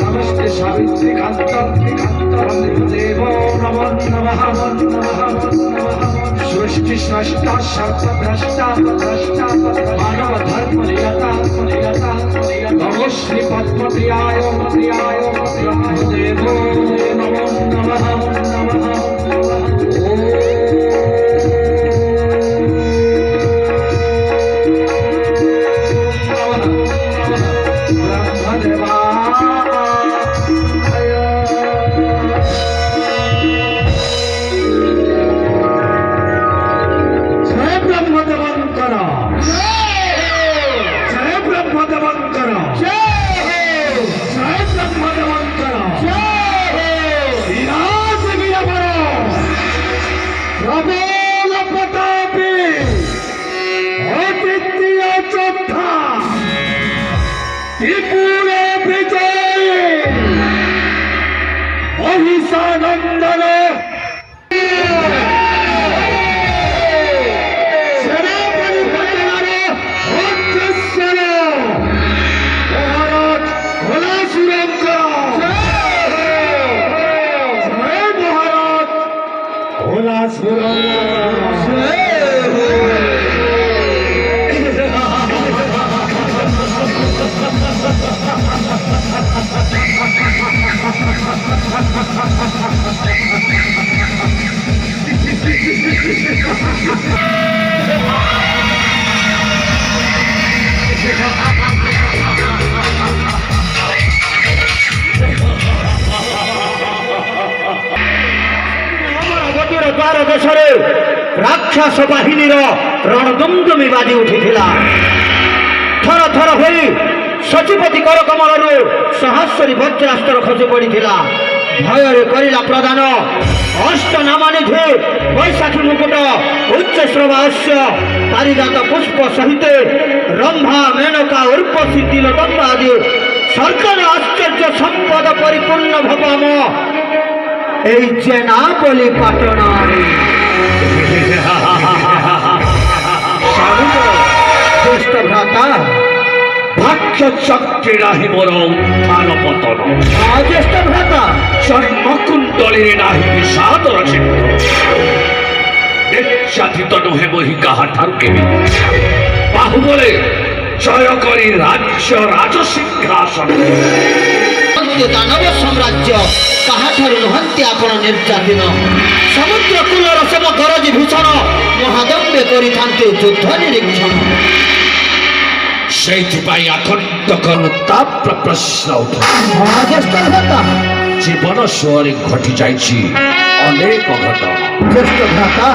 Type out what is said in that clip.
नमस्ते सावित्री देवो नमो नमः सृष्टि स्रष्टा सर्वद्रष्टा मानव धर्म नियता नमो श्री पद्म प्रियाय देवो नमो नमः महिषानंदन सेनापति पटेलर अध्यक्षर महाराज भोलासुरंकर जय महाराज भोलासुरंकर देशरे राक्षस बाहिनीर रणदुमदुमी बाजी उठिथिला थर थर होई सचिपति कर कमल सहस्री वज्रास्त्र खसी पड़िथिला भୟରେ करिला प्रदान अष्ट नामानिधि वैशाखी मुकुट उच्च श्रवास्य पारिजात पुष्प सहित रंभा मेनका उर्वशी तिलोत्तमा आदि सर्कल आश्चर्य संपद परिपूर्ण भवम এই জেনাপলি পাটনারী জ্যেষ্ঠ ভ্রাতা ভাগ্য চক্রে নাহি মোর উত্থান পতন জ্যেষ্ঠ ভ্রাতা জন্মকুণ্ডলী নাহি বিষাদ রচিত নির্যাতিত নহে বহি কাহাঠারু কেবে বাহুবলে জয় করি রাজ্য রাজসিংহাসন दानव साम्राज्य काहाठारु नहंती आपण निर्यातिन समुद्र कूलर सम गरजी भीषण महादम्बे करिथांते युद्ध निरीक्षण सेइथिपाई आखंडक ताप प्रश्न उठे ज्येष्ठ भ्राता जीवन सोरे घटी जाइछि अनेक घटना ज्येष्ठ भ्राता